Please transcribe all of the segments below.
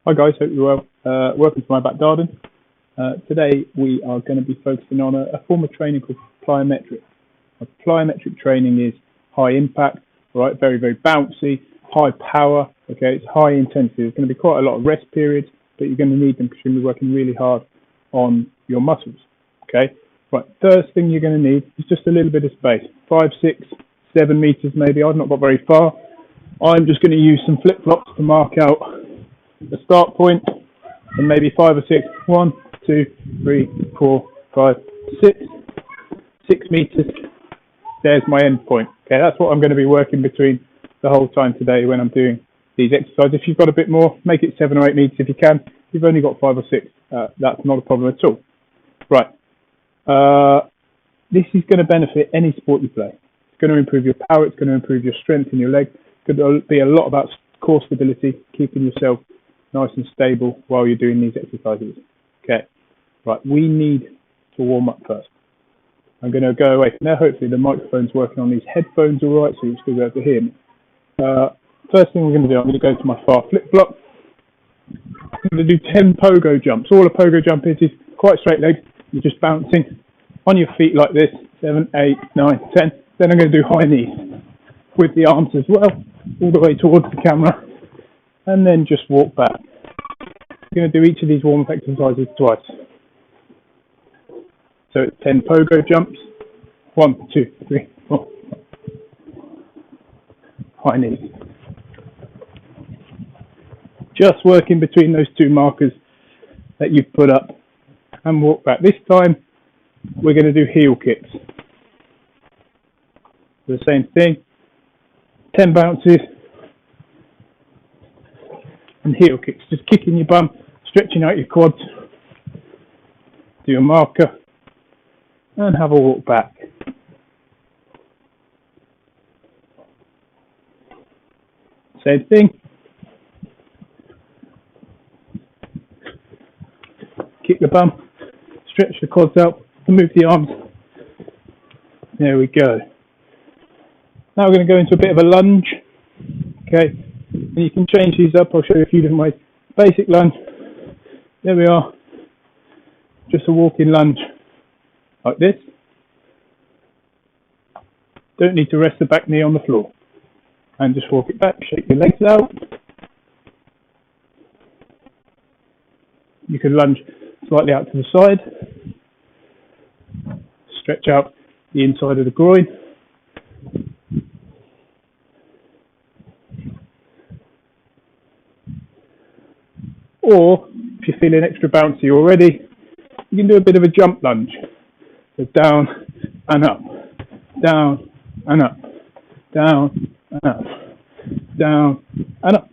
Hi guys, hope you're well. Welcome to my back garden. Today we are going to be focusing on a form of training called plyometric. Plyometric training is high impact, right? Very, very bouncy, high power. Okay, it's high intensity. There's going to be quite a lot of rest periods, but you're going to need them because you're going to be working really hard on your muscles. Okay, right. First thing you're going to need is just a little bit of space, 5, 6, 7 meters maybe. I've not got very far. I'm just going to use some flip flops to mark out the start point, and maybe 5 or 6. 1, 2, 3, 4, 5, 6. 6 meters. There's my end point. Okay, that's what I'm going to be working between the whole time today when I'm doing these exercises. If you've got a bit more, make it 7 or 8 meters if you can. If you've only got 5 or 6, that's not a problem at all. Right. This is going to benefit any sport you play. It's going to improve your power. It's going to improve your strength in your leg. It's going to be a lot about core stability, keeping yourself nice and stable while you're doing these exercises. Okay, right, we need to warm up first. I'm going to go away from there. Hopefully the microphone's working on these headphones all right, so you'll still be able to hear me. First thing we're going to do, I'm going to go to my far flip flop. I'm going to do 10 pogo jumps. All a pogo jump is quite straight legs. You're just bouncing on your feet like this, 7, 8, 9, 10. Then I'm going to do high knees with the arms as well, all the way towards the camera. And then just walk back. I'm going to do each of these warm-up exercises twice. So it's 10 pogo jumps. 1, 2, 3, 4. High knees. Just working between those two markers that you've put up and walk back. This time we're going to do heel kicks. The same thing. 10 bounces. And heel kicks, just kicking your bum, stretching out your quads, do your marker, and have a walk back. Same thing. Kick the bum, stretch the quads out, and move the arms. There we go. Now we're going to go into a bit of a lunge. Okay. And you can change these up. I'll show you a few different ways. Basic lunge. There we are. Just a walking lunge like this. Don't need to rest the back knee on the floor. And just walk it back. Shake your legs out. You can lunge slightly out to the side. Stretch out the inside of the groin. Or, if you're feeling extra bouncy already, you can do a bit of a jump lunge. So down and up, down and up, down and up, down and up.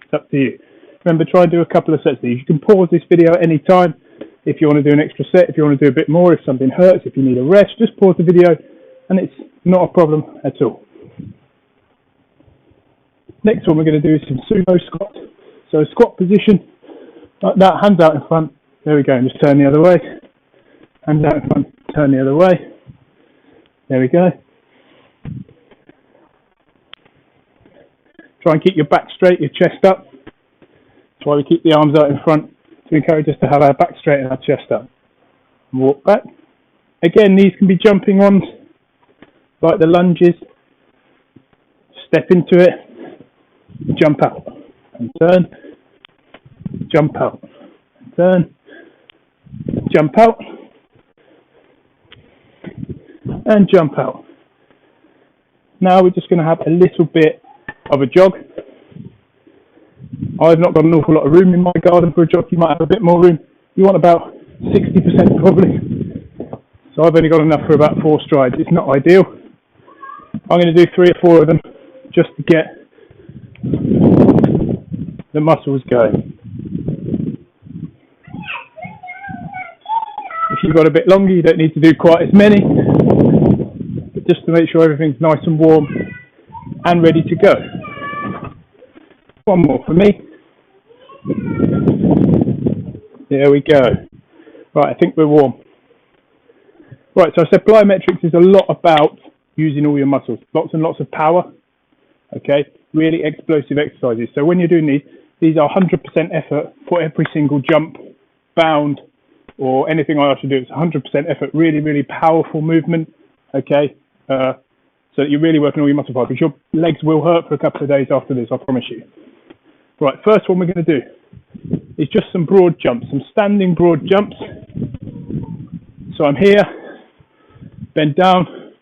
It's up to you. Remember, try and do a couple of sets of these. You can pause this video at any time if you want to do an extra set, if you want to do a bit more, if something hurts, if you need a rest, just pause the video and it's not a problem at all. Next one we're going to do is some sumo squat. So squat position, like that, hands out in front. There we go, and just turn the other way. Hands out in front, turn the other way. There we go. Try and keep your back straight, your chest up. That's why we keep the arms out in front, to encourage us to have our back straight and our chest up. And walk back. Again, these can be jumping ones, like the lunges. Step into it, jump out. And turn, jump out, and turn, jump out, and jump out. Now we're just going to have a little bit of a jog. I've not got an awful lot of room in my garden for a jog. You might have a bit more room. You want about 60% probably. So I've only got enough for about 4 strides. It's not ideal. I'm going to do 3 or 4 of them just to get the muscles going. If you've got a bit longer, you don't need to do quite as many, but just to make sure everything's nice and warm and ready to go. One more for me. There we go. Right, I think we're warm. Right, so I said plyometrics is a lot about using all your muscles, lots and lots of power. Okay, really explosive exercises. So when you're doing these, These are 100% effort for every single jump, bound, or anything I ask you to do. It's 100% effort, really, really powerful movement, okay? So that you're really working all your muscle fibers. Your legs will hurt for a couple of days after this, I promise you. Right, first one we're going to do is just some broad jumps, some standing broad jumps. So I'm here, bend down,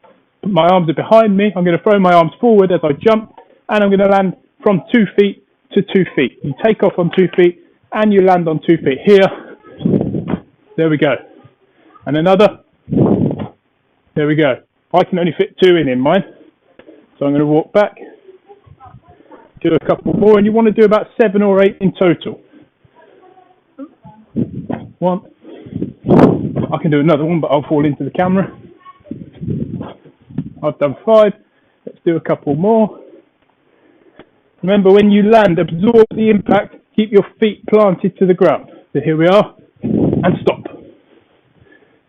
my arms are behind me. I'm going to throw my arms forward as I jump, and I'm going to land from 2 feet to 2 feet. You take off on 2 feet, and you land on 2 feet. Here, there we go. And another, there we go. I can only fit 2 in mine. So I'm going to walk back, do a couple more, and you want to do about 7 or 8 in total. 1. I can do another one, but I'll fall into the camera. I've done 5. Let's do a couple more. Remember, when you land, absorb the impact, keep your feet planted to the ground. So here we are, and stop.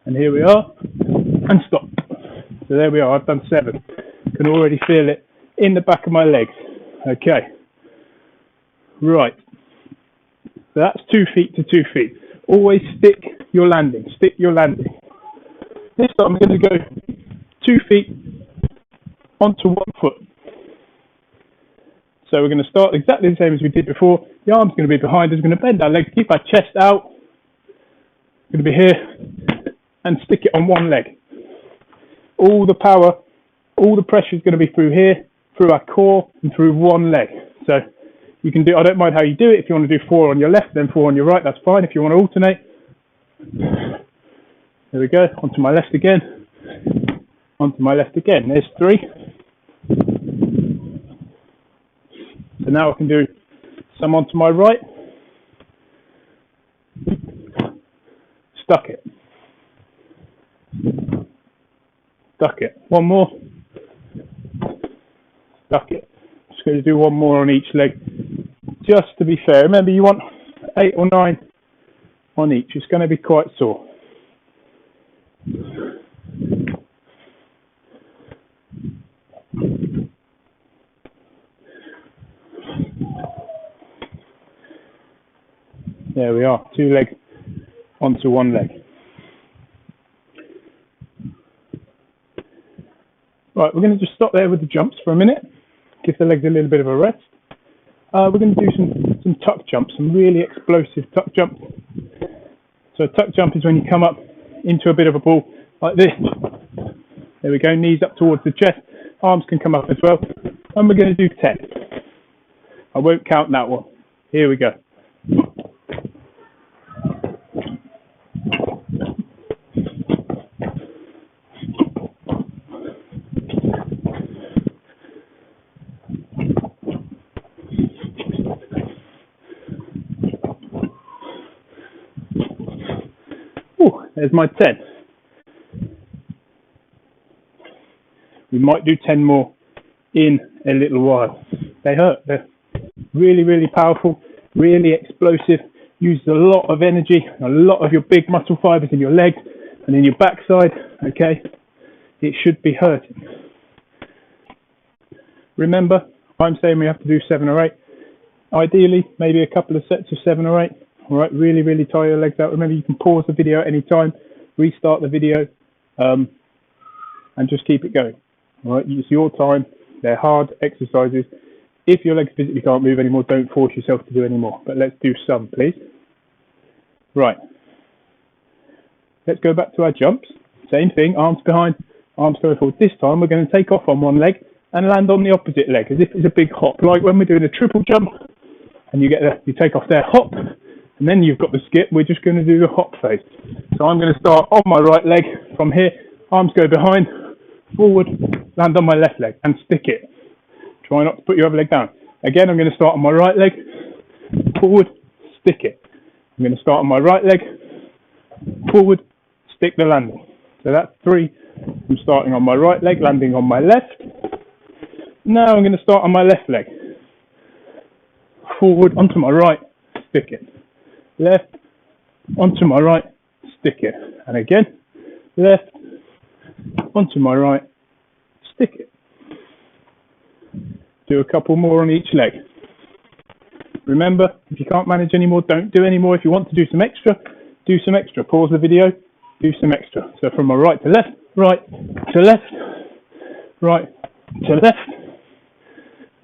And here we are, and stop. So there we are, I've done 7. Can already feel it in the back of my legs. Okay. Right. So that's 2 feet to 2 feet. Always stick your landing. Stick your landing. This time I'm going to go 2 feet onto 1 foot. So we're going to start exactly the same as we did before. The arm's going to be behind us. We're going to bend our legs, keep our chest out. We're going to be here and stick it on 1 leg. All the power, all the pressure is going to be through here, through our core, and through 1 leg. So you can do, I don't mind how you do it. If you want to do 4 on your left, then 4 on your right, that's fine. If you want to alternate. There we go. Onto my left again. Onto my left again. There's 3. So now I can do some onto my right. Stuck it. Stuck it. 1 more. Stuck it. Just going to do 1 more on each leg. Just to be fair. Remember, you want 8 or 9 on each. It's going to be quite sore. There we are, 2 legs onto 1 leg. Right, we're going to just stop there with the jumps for a minute. Give the legs a little bit of a rest. We're going to do some tuck jumps, some really explosive tuck jumps. So a tuck jump is when you come up into a bit of a ball like this. There we go, knees up towards the chest. Arms can come up as well. And we're going to do 10. I won't count that one. Here we go. There's my 10. We might do 10 more in a little while. They hurt. They're really, really powerful, really explosive. Use a lot of energy, a lot of your big muscle fibers in your legs and in your backside. Okay, it should be hurting. Remember, I'm saying we have to do 7 or 8. Ideally, maybe a couple of sets of 7 or 8. All right, really, really tire your legs out. Remember, you can pause the video at any time, restart the video, and just keep it going. All right, it's your time. They're hard exercises. If your legs physically can't move anymore, don't force yourself to do any more. But let's do some, please. Right. Let's go back to our jumps. Same thing, arms behind, arms going forward. This time, we're going to take off on 1 leg and land on the opposite leg, as if it's a big hop, like when we're doing a triple jump, and you take off there, hop, and then you've got the skip. We're just going to do the hop phase. So I'm going to start on my right leg from here. Arms go behind, forward, land on my left leg, and stick it. Try not to put your other leg down. Again, I'm going to start on my right leg, forward, stick it. I'm going to start on my right leg, forward, stick the landing. So that's 3. I'm starting on my right leg, landing on my left. Now I'm going to start on my left leg. Forward, onto my right, stick it. Left, onto my right, stick it. And again, left, onto my right, stick it. Do a couple more on each leg. Remember, if you can't manage anymore, don't do any more. If you want to do some extra, do some extra. Pause the video, do some extra. So from my right to left, right to left, right to left,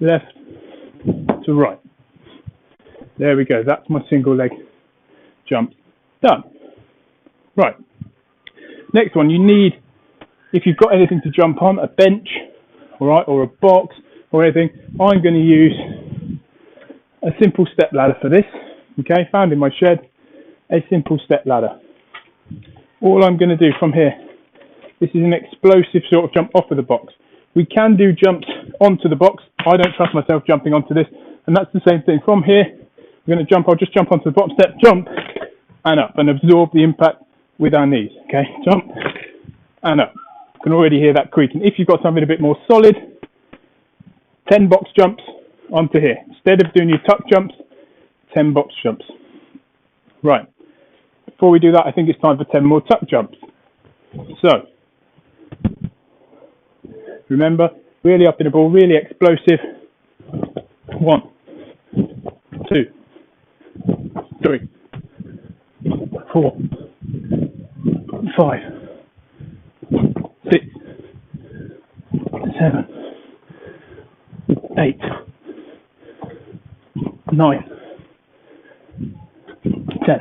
left to right. There we go. That's my single leg jump done. Right. Next one, you need, if you've got anything to jump on, a bench, all right, or a box or anything. I'm going to use a simple step ladder for this. Okay, found in my shed, a simple step ladder. All I'm going to do from here, this is an explosive sort of jump off of the box. We can do jumps onto the box. I don't trust myself jumping onto this, and that's the same thing. From here, we're going to jump. I'll just jump onto the bottom step, jump, and up, and absorb the impact with our knees. Okay, jump, and up. You can already hear that creaking. If you've got something a bit more solid, 10 box jumps onto here. Instead of doing your tuck jumps, 10 box jumps. Right. Before we do that, I think it's time for 10 more tuck jumps. So, remember, really up in the ball, really explosive. 1, 2, 3, 4, 5, 6, 7, 8, 9, 10.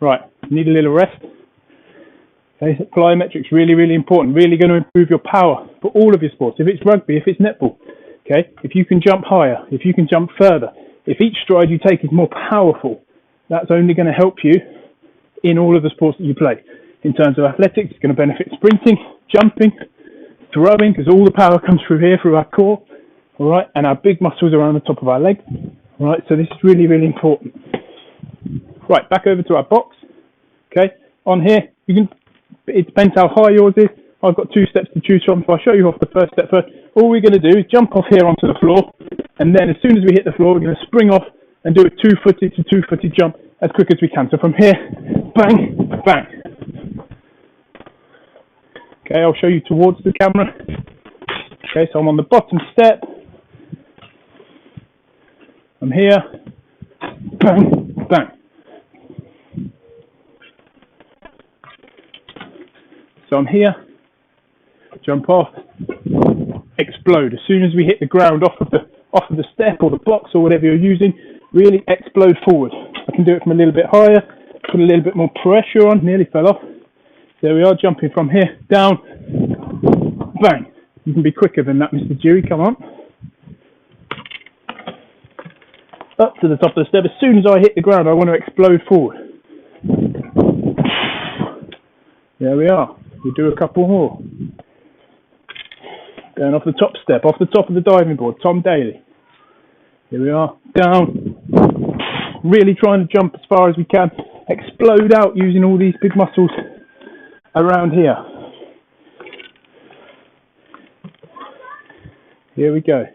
Right, need a little rest. Okay, so plyometric's really, really important. Really going to improve your power for all of your sports. If it's rugby, if it's netball, okay, if you can jump higher, if you can jump further, if each stride you take is more powerful, that's only going to help you in all of the sports that you play. In terms of athletics, it's going to benefit sprinting, jumping, throwing, because all the power comes through here, through our core, all right, and our big muscles around the top of our legs. All right, so this is really, really important. Right, back over to our box. Okay, on here, you can. It depends how high yours is. I've got 2 steps to choose from, so I'll show you off the first step first. All we're going to do is jump off here onto the floor, and then as soon as we hit the floor, we're going to spring off and do a 2-footed to 2-footed jump as quick as we can. So from here, bang, bang. Okay, I'll show you towards the camera. Okay, so I'm on the bottom step. I'm here, bang, bang. So I'm here, jump off, explode. As soon as we hit the ground off of the step or the box or whatever you're using, really explode forward. I can do it from a little bit higher, put a little bit more pressure on, nearly fell off. There we are, jumping from here, down, bang. You can be quicker than that, Mr. Dewey, come on. Up to the top of the step. As soon as I hit the ground, I want to explode forward. There we are. We'll do a couple more. Going off the top step, off the top of the diving board, Tom Daly. Here we are, down. Really trying to jump as far as we can. Explode out using all these big muscles around here. Here we go.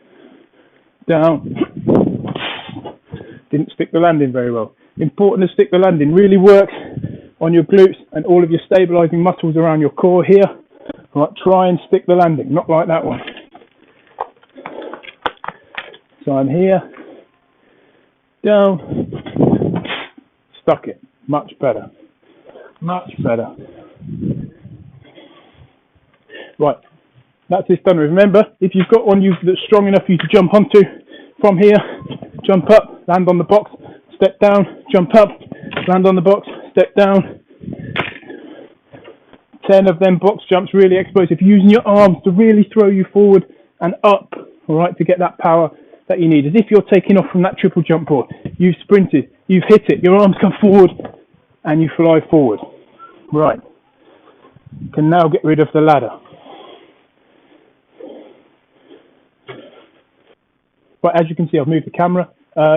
Down. Didn't stick the landing very well. Important to stick the landing. Really work on your glutes and all of your stabilizing muscles around your core here. Right, try and stick the landing, not like that one. So I'm here, down, stuck it. Much better, much better. Right, that's this done. Remember, if you've got one that's strong enough for you to jump onto, from here, jump up, land on the box, step down, jump up, land on the box, step down. 10 of them box jumps, really explosive, using your arms to really throw you forward and up, all right, to get that power that you need. As if you're taking off from that triple jump board. You've sprinted, you've hit it, your arms come forward, and you fly forward. Right. You can now get rid of the ladder. Right, as you can see, I've moved the camera.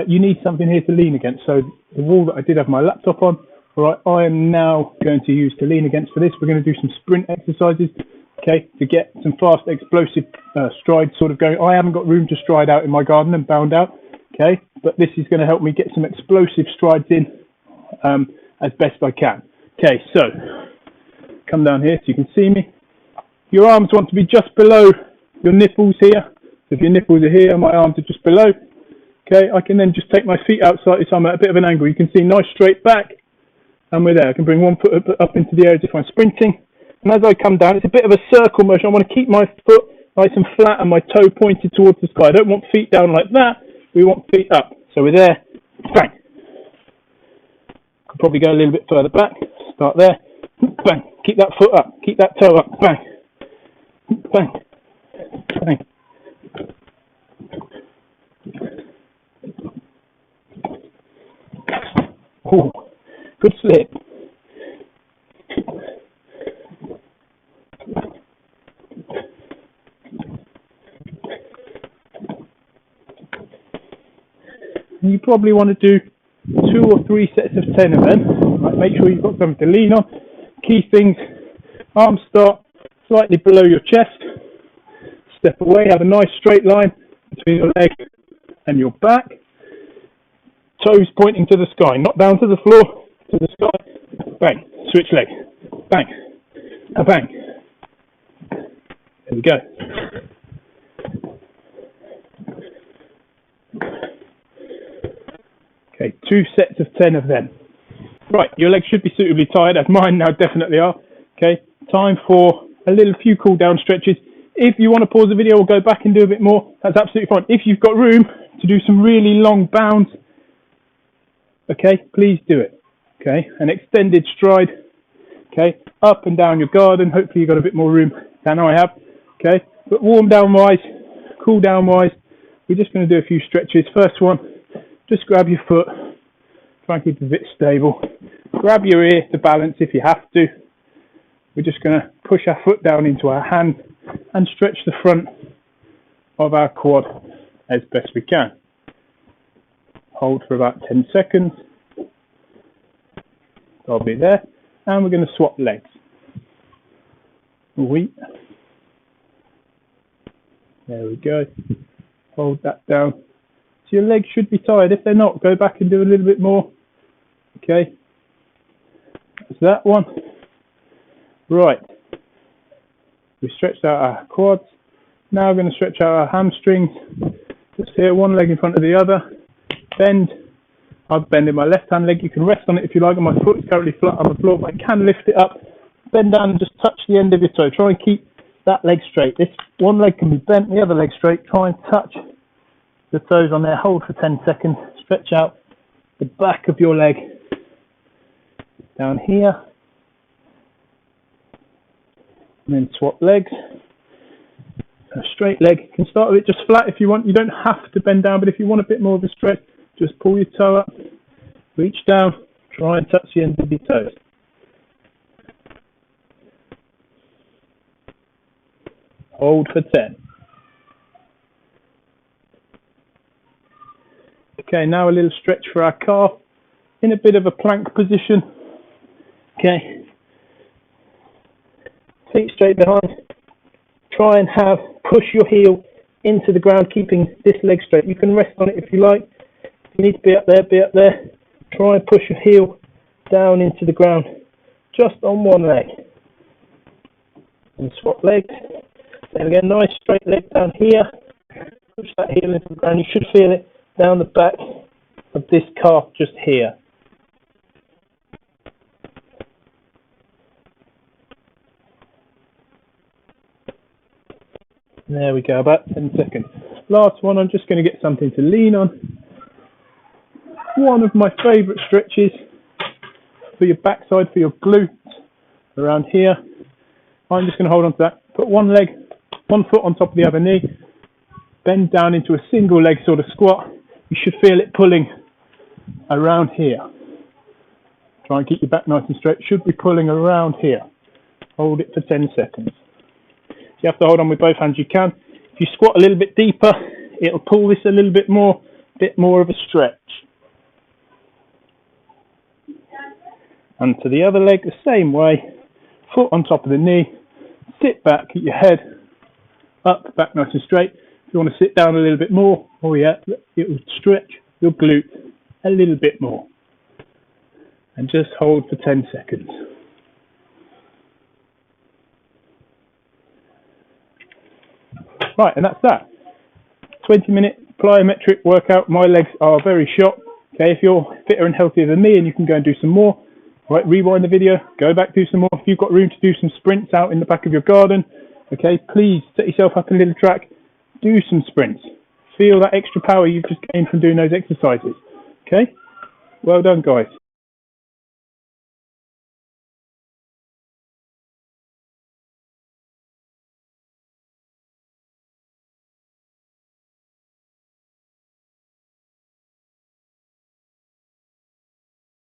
You need something here to lean against. So the wall that I did have my laptop on, all right, I am now going to use to lean against for this. We're going to do some sprint exercises, okay, to get some fast, explosive strides sort of going. I haven't got room to stride out in my garden and bound out, okay, but this is going to help me get some explosive strides in as best I can. Okay, so come down here so you can see me. Your arms want to be just below your nipples here. So if your nipples are here, my arms are just below. Okay, I can then just take my feet out slightly so I'm at a bit of an angle. You can see nice straight back, and we're there. I can bring one foot up into the air as if I'm sprinting. And as I come down, it's a bit of a circle motion. I want to keep my foot nice and flat and my toe pointed towards the sky. I don't want feet down like that. We want feet up. So we're there. Bang. Could probably go a little bit further back. Start there. Bang. Keep that foot up. Keep that toe up. Bang. Bang. Bang. Oh, good slip. You probably want to do 2 or 3 sets of 10 of them. Right, make sure you've got something to lean on. Key things, arms start slightly below your chest. Step away, have a nice straight line between your leg and your back. Toes pointing to the sky, not down to the floor, to the sky. Bang, switch leg. Bang, a bang. There we go. Okay, 2 sets of 10 of them. Right, your legs should be suitably tired, as mine now definitely are. Okay, time for a few cool down stretches. If you want to pause the video or go back and do a bit more, that's absolutely fine. If you've got room to do some really long bounds, okay, please do it. Okay, an extended stride. Okay, up and down your garden. Hopefully you've got a bit more room than I have. Okay, but warm down wise, cool down wise, we're just going to do a few stretches. First one, just grab your foot, try and keep it a bit stable. Grab your ear to balance if you have to. We're just going to push our foot down into our hand and stretch the front of our quad as best we can. Hold for about 10 seconds. I'll be there. And we're going to swap legs. There we go. Hold that down. So your legs should be tired. If they're not, go back and do a little bit more. Okay. That's that one. Right. We stretched out our quads. Now we're going to stretch out our hamstrings. Just here, one leg in front of the other. Bend. I'm bending my left hand leg. You can rest on it if you like. And my foot is currently flat on the floor, but I can lift it up. Bend down and just touch the end of your toe. Try and keep that leg straight. This one leg can be bent, the other leg straight. Try and touch the toes on there. Hold for 10 seconds. Stretch out the back of your leg down here. And then swap legs. A straight leg. You can start with it just flat if you want. You don't have to bend down, but if you want a bit more of a stretch, just pull your toe up, reach down, try and touch the end of your toes. Hold for 10. Okay, now a little stretch for our calf in a bit of a plank position. Okay. Feet straight behind. Try and push your heel into the ground, keeping this leg straight. You can rest on it if you like. If you need to be up there, be up there. Try and push your heel down into the ground, just on one leg. And swap legs. Then again, nice straight leg down here. Push that heel into the ground. You should feel it down the back of this calf just here. There we go, about 10 seconds. Last one, I'm just going to get something to lean on. One of my favourite stretches for your backside, for your glutes, around here. I'm just going to hold on to that. Put one foot on top of the other knee. Bend down into a single leg sort of squat. You should feel it pulling around here. Try and keep your back nice and straight. Should be pulling around here. Hold it for 10 seconds. If you have to hold on with both hands, you can. If you squat a little bit deeper, it'll pull this a little bit more of a stretch. And to the other leg, the same way. Foot on top of the knee. Sit back, keep your head up, back nice and straight. If you want to sit down a little bit more, oh yeah, it will stretch your glute a little bit more. And just hold for 10 seconds. Right, and that's that. 20-minute plyometric workout. My legs are very shot. Okay, if you're fitter and healthier than me and you can go and do some more, right, rewind the video, go back, do some more. If you've got room to do some sprints out in the back of your garden, okay, please set yourself up a little track, do some sprints. Feel that extra power you've just gained from doing those exercises. Okay, well done, guys.